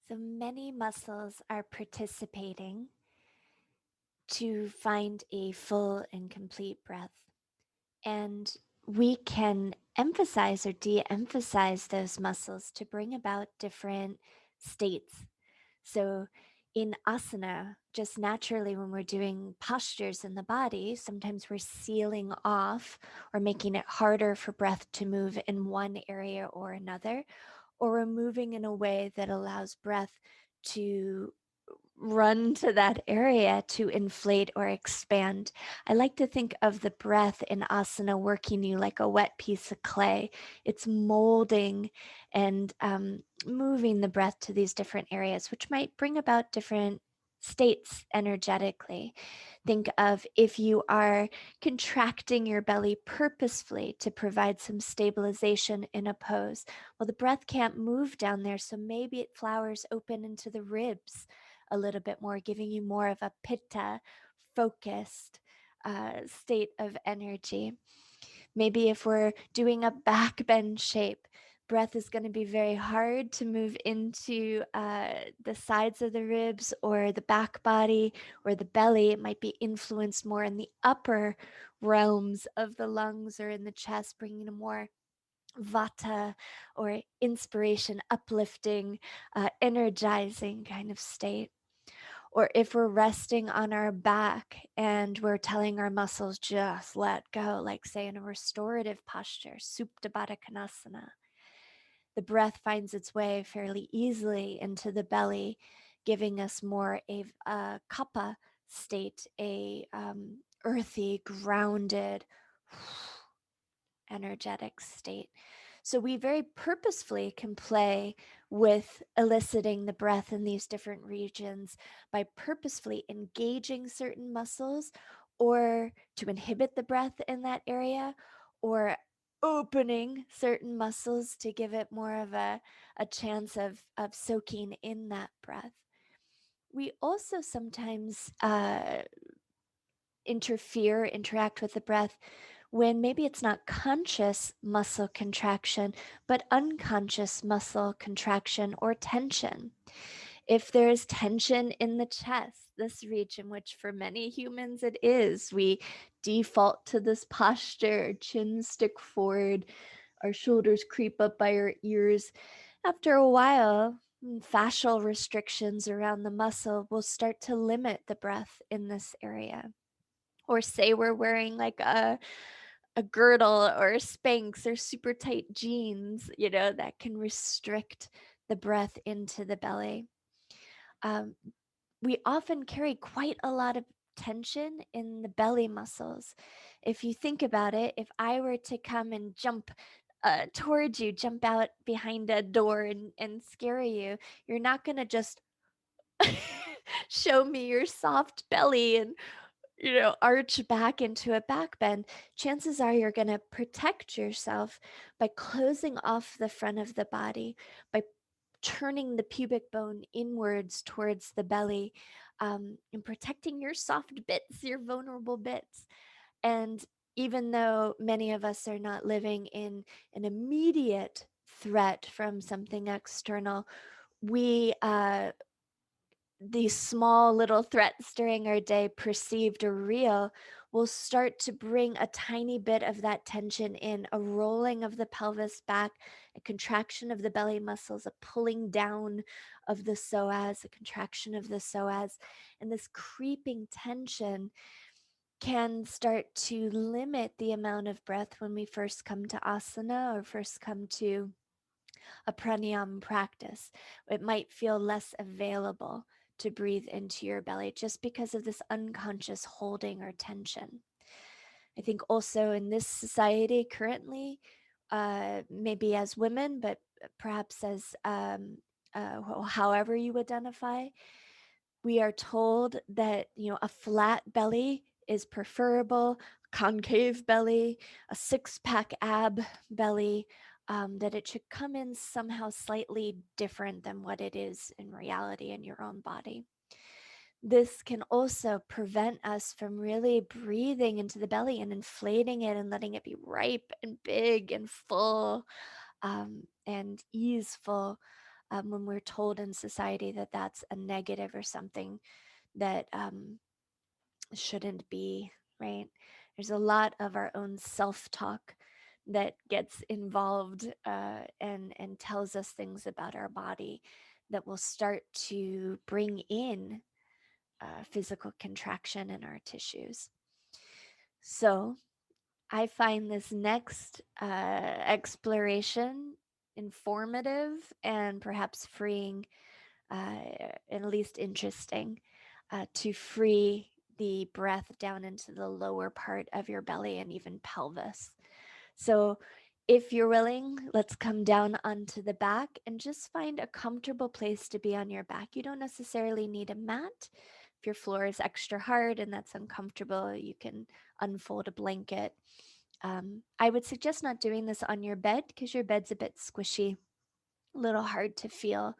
So many muscles are participating to find a full and complete breath. And we can emphasize or de emphasize those muscles to bring about different states. So, in asana, just naturally, when we're doing postures in the body, sometimes we're sealing off or making it harder for breath to move in one area or another, or we're moving in a way that allows breath to run to that area to inflate or expand. I like to think of the breath in asana working you like a wet piece of clay. It's molding and moving the breath to these different areas, which might bring about different states energetically. Think of if you are contracting your belly purposefully to provide some stabilization in a pose. Well, the breath can't move down there, so maybe it flowers open into the ribs a little bit more, giving you more of a pitta focused state of energy. Maybe if we're doing a back bend shape, breath is going to be very hard to move into the sides of the ribs or the back body or the belly. It might be influenced more in the upper realms of the lungs or in the chest, bringing a more vata or inspiration, uplifting, energizing kind of state. Or if we're resting on our back and we're telling our muscles just let go, like say in a restorative posture, Supta Baddha Konasana, the breath finds its way fairly easily into the belly, giving us more a kapha state, a earthy, grounded, energetic state. So we very purposefully can play with eliciting the breath in these different regions by purposefully engaging certain muscles or to inhibit the breath in that area or opening certain muscles to give it more of a chance of soaking in that breath. We also sometimes interact with the breath when maybe it's not conscious muscle contraction, but unconscious muscle contraction or tension. If there is tension in the chest, this region, which for many humans it is, we default to this posture, chin stick forward, our shoulders creep up by our ears. After a while, fascial restrictions around the muscle will start to limit the breath in this area. Or say we're wearing like a girdle or a Spanx or super tight jeans, that can restrict the breath into the belly. Um, we often carry quite a lot of tension in the belly muscles. If you think about it, if I were to come and jump towards you, jump out behind a door and scare you, you're not going to just show me your soft belly and arch back into a back bend. Chances are you're going to protect yourself by closing off the front of the body, by turning the pubic bone inwards towards the belly, and protecting your soft bits, your vulnerable bits. And even though many of us are not living in an immediate threat from something external, we these small little threats during our day, perceived or real, will start to bring a tiny bit of that tension in, a rolling of the pelvis back, a contraction of the belly muscles, a pulling down of the psoas, a contraction of the psoas. And this creeping tension can start to limit the amount of breath when we first come to asana or first come to a pranayama practice. It might feel less available to breathe into your belly just because of this unconscious holding or tension. I think also in this society currently, maybe as women, but perhaps as however you identify, we are told that a flat belly is preferable, concave belly, a six-pack ab belly, that it should come in somehow slightly different than what it is in reality in your own body. This can also prevent us from really breathing into the belly and inflating it and letting it be ripe and big and full, and easeful. when we're told in society that that's a negative or something that shouldn't be, right? There's a lot of our own self-talk that gets involved and tells us things about our body that will start to bring in physical contraction in our tissues. So I find this next exploration informative and perhaps freeing, at least interesting, to free the breath down into the lower part of your belly and even pelvis. So if you're willing, let's come down onto the back and just find a comfortable place to be on your back. You don't necessarily need a mat. If your floor is extra hard and that's uncomfortable, you can unfold a blanket. I would suggest not doing this on your bed because your bed's a bit squishy, a little hard to feel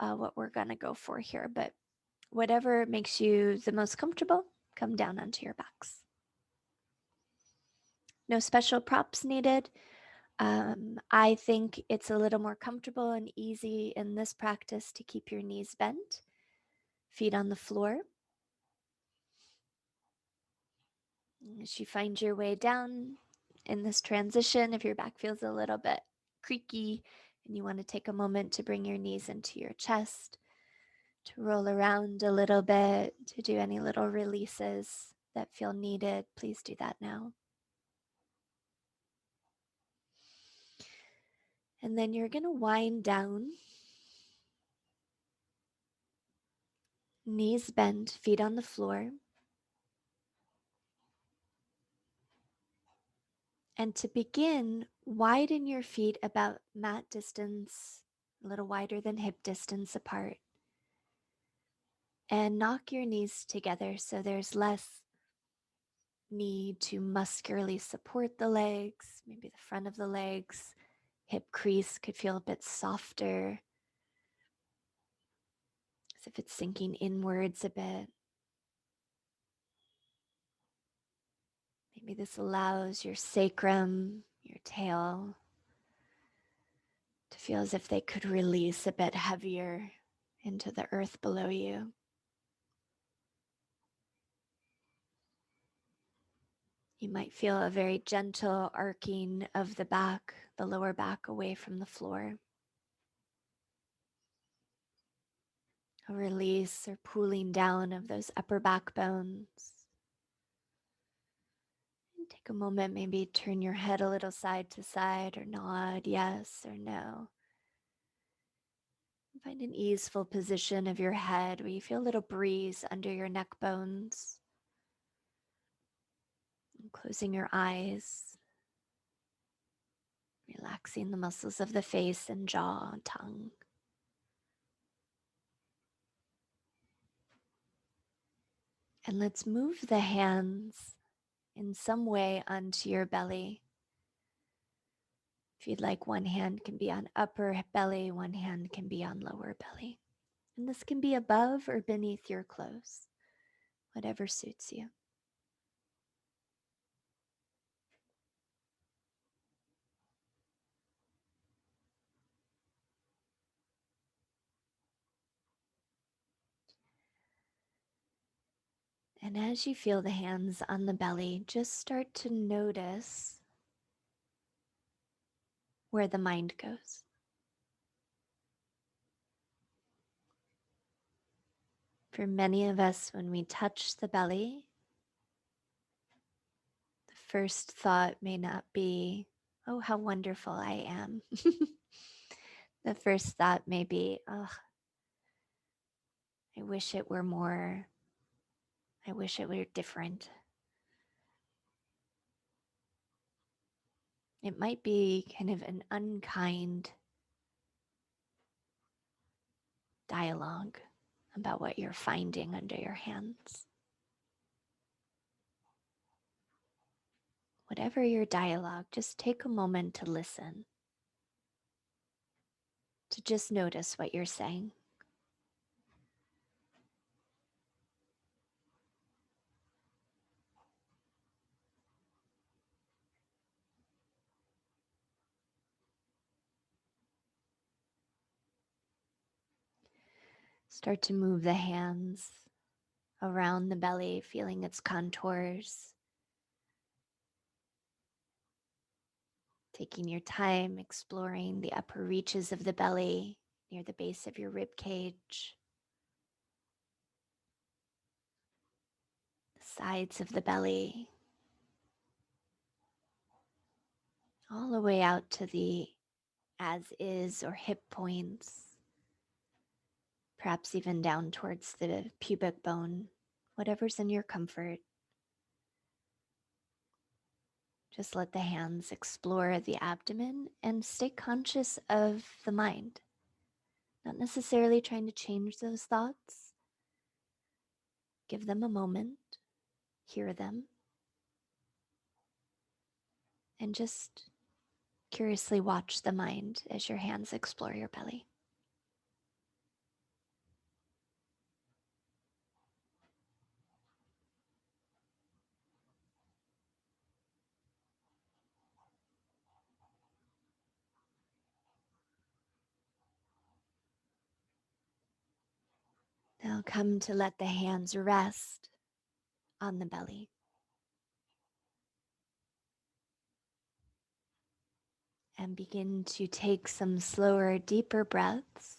what we're going to go for here. But whatever makes you the most comfortable, come down onto your backs. No special props needed. I think it's a little more comfortable and easy in this practice to keep your knees bent, feet on the floor. As you find your way down in this transition, if your back feels a little bit creaky and you want to take a moment to bring your knees into your chest, to roll around a little bit, to do any little releases that feel needed, please do that now. And then you're going to wind down, knees bent, feet on the floor. And to begin, widen your feet about mat distance, a little wider than hip distance apart. And knock your knees together so there's less need to muscularly support the legs, maybe the front of the legs. Hip crease could feel a bit softer, as if it's sinking inwards a bit. Maybe this allows your sacrum, your tail, to feel as if they could release a bit heavier into the earth below you. You might feel a very gentle arcing of the back, the lower back away from the floor. A release or pulling down of those upper back bones. And take a moment, maybe turn your head a little side to side or nod yes or no. Find an easeful position of your head where you feel a little breeze under your neck bones. And closing your eyes, relaxing the muscles of the face and jaw and tongue. And let's move the hands in some way onto your belly. If you'd like, one hand can be on upper belly, one hand can be on lower belly. And this can be above or beneath your clothes, whatever suits you. And as you feel the hands on the belly, just start to notice where the mind goes. For many of us, when we touch the belly, the first thought may not be, oh, how wonderful I am. The first thought may be, oh, I wish it were more, I wish it were different. It might be kind of an unkind dialogue about what you're finding under your hands. Whatever your dialogue, just take a moment to listen, to just notice what you're saying. Start to move the hands around the belly, feeling its contours. Taking your time exploring the upper reaches of the belly near the base of your rib cage, the sides of the belly, all the way out to the as is or hip points, perhaps even down towards the pubic bone, whatever's in your comfort. Just let the hands explore the abdomen and stay conscious of the mind. Not necessarily trying to change those thoughts. Give them a moment, hear them, and just curiously watch the mind as your hands explore your belly. Now come to let the hands rest on the belly. And begin to take some slower, deeper breaths,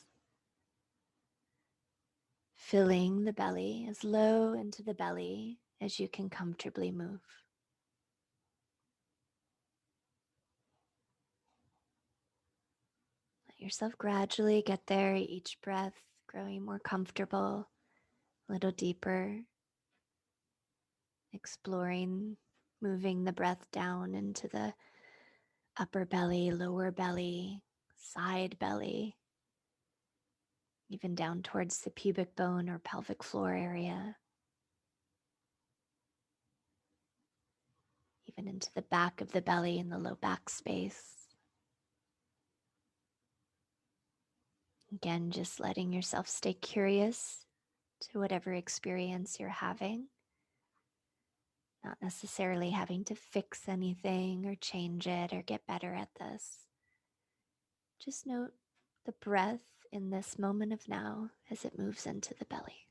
filling the belly as low into the belly as you can comfortably move. Let yourself gradually get there, each breath growing more comfortable, a little deeper, exploring, moving the breath down into the upper belly, lower belly, side belly, even down towards the pubic bone or pelvic floor area, even into the back of the belly and the low back space. Again, just letting yourself stay curious to whatever experience you're having, not necessarily having to fix anything or change it or get better at this. Just note the breath in this moment of now as it moves into the belly.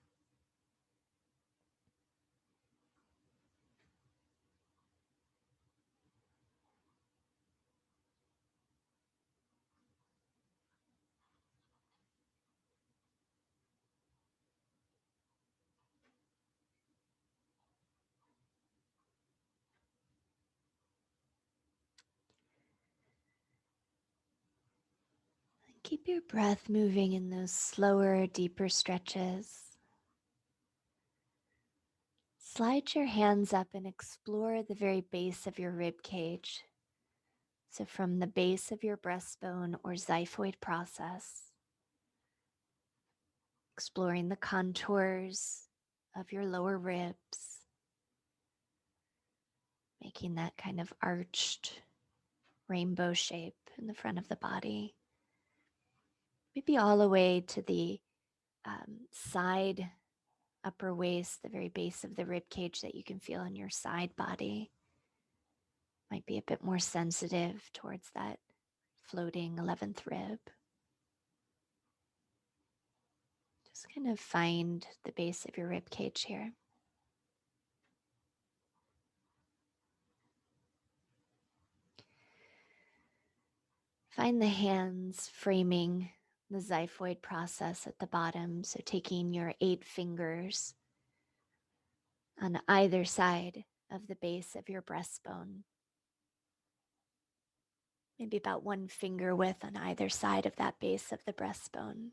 Keep your breath moving in those slower, deeper stretches. Slide your hands up and explore the very base of your rib cage. So from the base of your breastbone or xiphoid process, exploring the contours of your lower ribs, making that kind of arched rainbow shape in the front of the body. Maybe all the way to the side upper waist, the very base of the rib cage that you can feel in your side body. Might be a bit more sensitive towards that floating 11th rib. Just kind of find the base of your rib cage here. Find the hands framing the xiphoid process at the bottom. So taking your 8 fingers on either side of the base of your breastbone. Maybe about 1 finger width on either side of that base of the breastbone.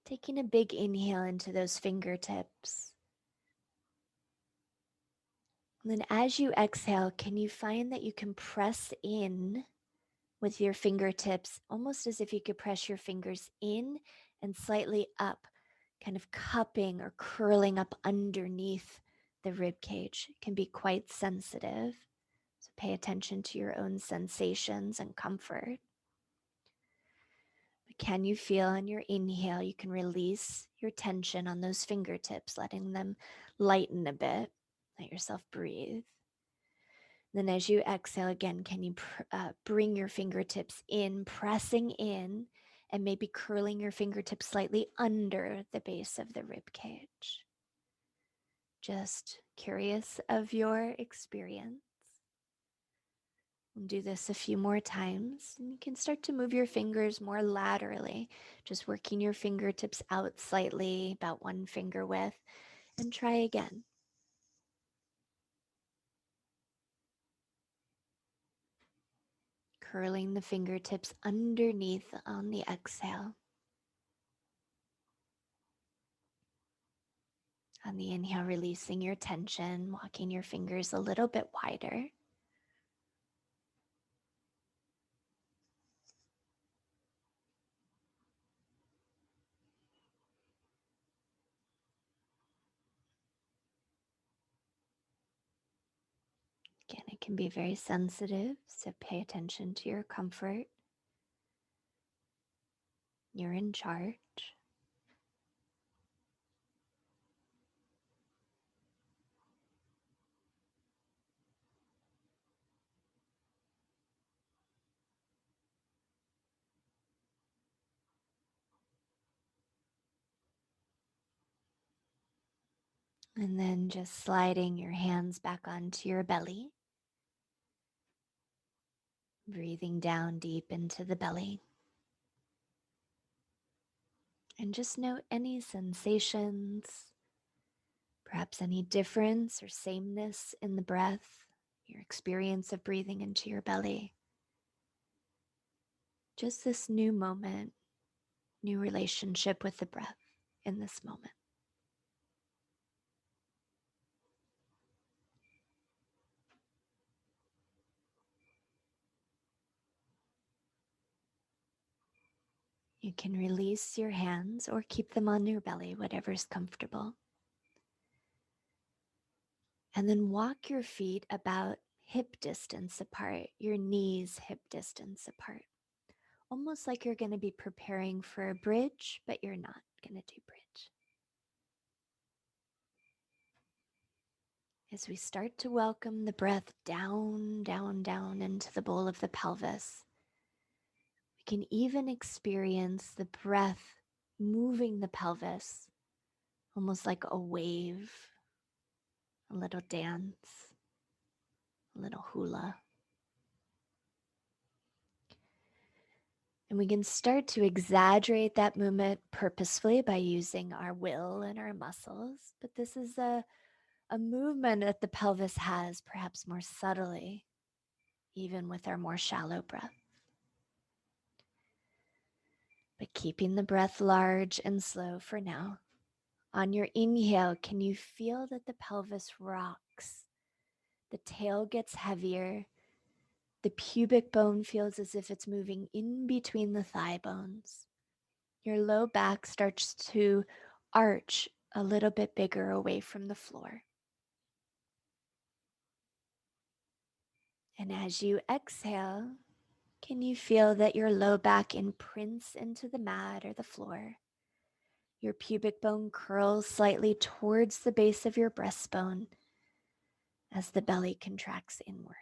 Taking a big inhale into those fingertips. And then as you exhale, can you find that you can press in with your fingertips, almost as if you could press your fingers in and slightly up, kind of cupping or curling up underneath the rib cage. It can be quite sensitive. So pay attention to your own sensations and comfort. But can you feel on your inhale, you can release your tension on those fingertips, letting them lighten a bit. Let yourself breathe. Then as you exhale again, can you bring your fingertips in, pressing in, and maybe curling your fingertips slightly under the base of the rib cage. Just curious of your experience. We'll do this a few more times, and you can start to move your fingers more laterally, just working your fingertips out slightly, about 1 finger width, and try again. Curling the fingertips underneath on the exhale. On the inhale, releasing your tension, walking your fingers a little bit wider. Again, it can be very sensitive, so pay attention to your comfort. You're in charge. And then just sliding your hands back onto your belly. Breathing down deep into the belly. And just note any sensations, perhaps any difference or sameness in the breath, your experience of breathing into your belly. Just this new moment, new relationship with the breath in this moment. You can release your hands or keep them on your belly, whatever's comfortable. And then walk your feet about hip distance apart, your knees hip distance apart. Almost like you're going to be preparing for a bridge, but you're not going to do bridge. As we start to welcome the breath down, down, down into the bowl of the pelvis, we can even experience the breath moving the pelvis, almost like a wave, a little dance, a little hula. And we can start to exaggerate that movement purposefully by using our will and our muscles. But this is a movement that the pelvis has perhaps more subtly, even with our more shallow breath. But keeping the breath large and slow for now. On your inhale, can you feel that the pelvis rocks? The tail gets heavier. The pubic bone feels as if it's moving in between the thigh bones. Your low back starts to arch a little bit bigger away from the floor. And as you exhale, can you feel that your low back imprints into the mat or the floor? Your pubic bone curls slightly towards the base of your breastbone as the belly contracts inwards.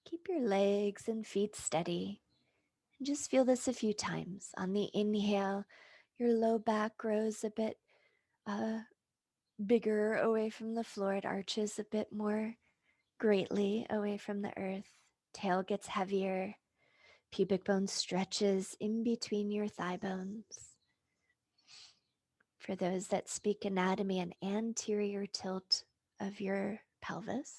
Keep your legs and feet steady and just feel this a few times. On the inhale, your low back grows a bit bigger away from the floor. It arches a bit more greatly away from the earth. Tail gets heavier. Pubic bone stretches in between your thigh bones. For those that speak anatomy, an anterior tilt of your pelvis.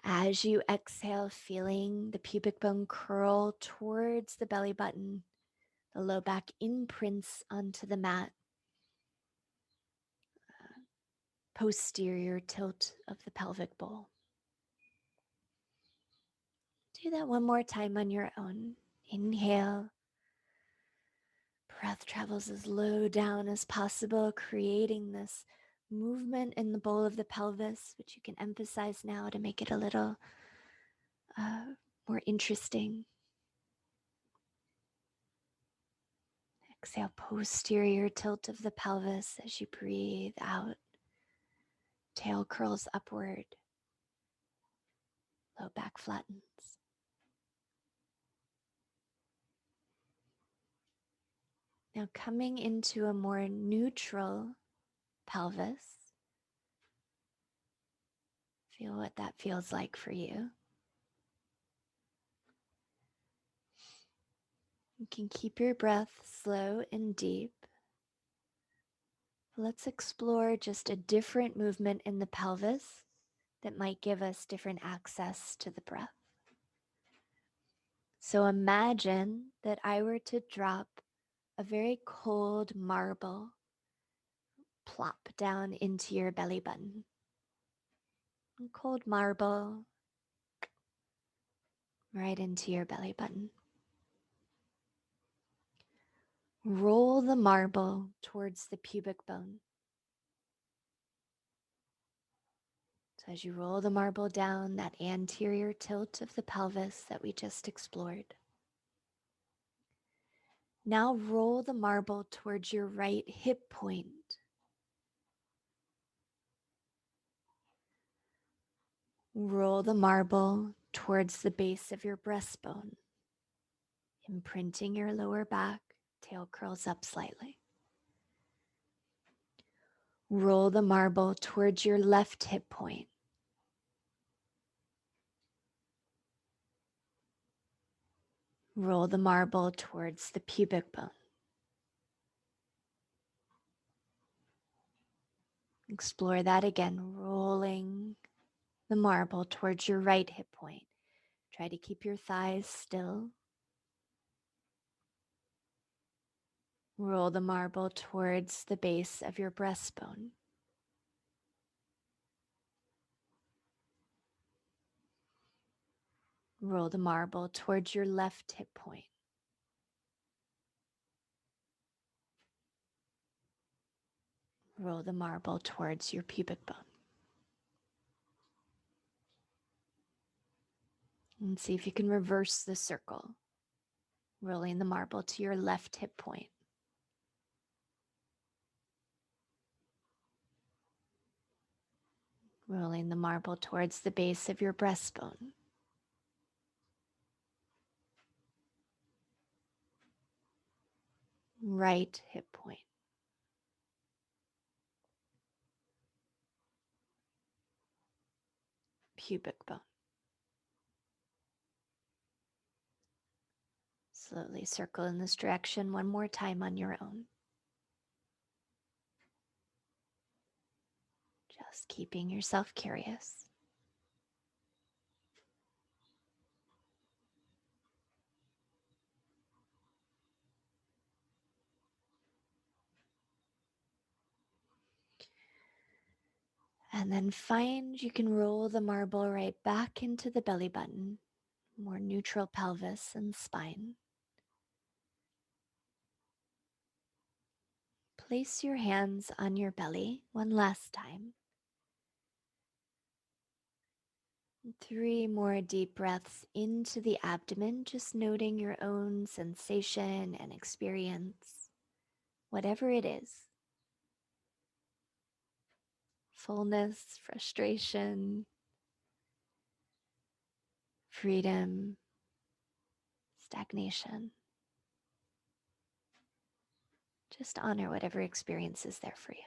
As you exhale, feeling the pubic bone curl towards the belly button, the low back imprints onto the mat. Posterior tilt of the pelvic bowl. Do that one more time on your own. Inhale. Breath travels as low down as possible, creating this movement in the bowl of the pelvis, which you can emphasize now to make it a little more interesting. Exhale, posterior tilt of the pelvis as you breathe out. Tail curls upward. Low back flattens. Now coming into a more neutral pelvis. Feel what that feels like for you. You can keep your breath slow and deep. Let's explore just a different movement in the pelvis that might give us different access to the breath. So imagine that I were to drop a very cold marble plop down into your belly button. A cold marble right into your belly button. Roll the marble towards the pubic bone. So as you roll the marble down, that anterior tilt of the pelvis that we just explored. Now roll the marble towards your right hip point. Roll the marble towards the base of your breastbone, imprinting your lower back, tail curls up slightly. Roll the marble towards your left hip point. Roll the marble towards the pubic bone. Explore that again, rolling the marble towards your right hip point. Try to keep your thighs still. Roll the marble towards the base of your breastbone. Roll the marble towards your left hip point. Roll the marble towards your pubic bone. And see if you can reverse the circle. Rolling the marble to your left hip point. Rolling the marble towards the base of your breastbone. Right hip point. Pubic bone. Slowly circle in this direction one more time on your own. Just keeping yourself curious. And then find you can roll the marble right back into the belly button, more neutral pelvis and spine. Place your hands on your belly one last time. 3 more deep breaths into the abdomen, just noting your own sensation and experience, whatever it is. Fullness, frustration, freedom, stagnation. Just honor whatever experience is there for you.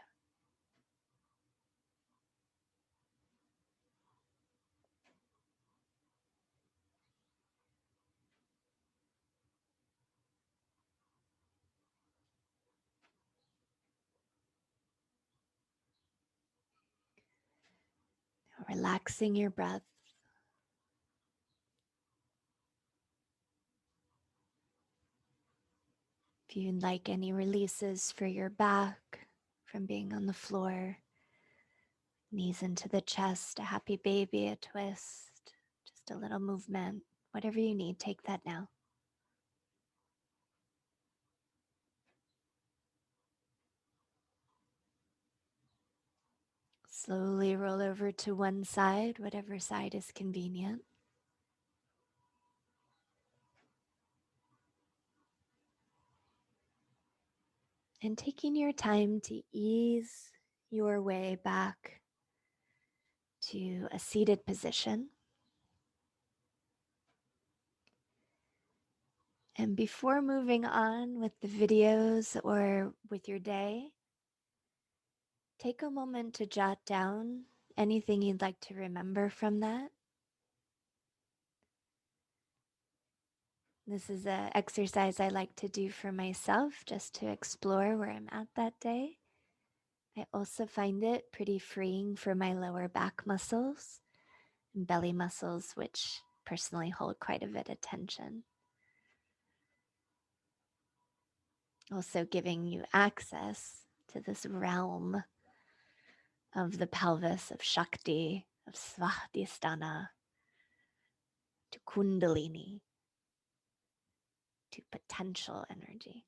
Relaxing your breath. If you'd like any releases for your back from being on the floor, knees into the chest, a happy baby, a twist, just a little movement, whatever you need, take that now. Slowly roll over to one side, whatever side is convenient. And taking your time to ease your way back to a seated position. And before moving on with the videos or with your day, take a moment to jot down anything you'd like to remember from that. This is an exercise I like to do for myself just to explore where I'm at that day. I also find it pretty freeing for my lower back muscles and belly muscles, which personally hold quite a bit of tension. Also giving you access to this realm of the pelvis, of Shakti, of Svadhisthana, to Kundalini, to potential energy.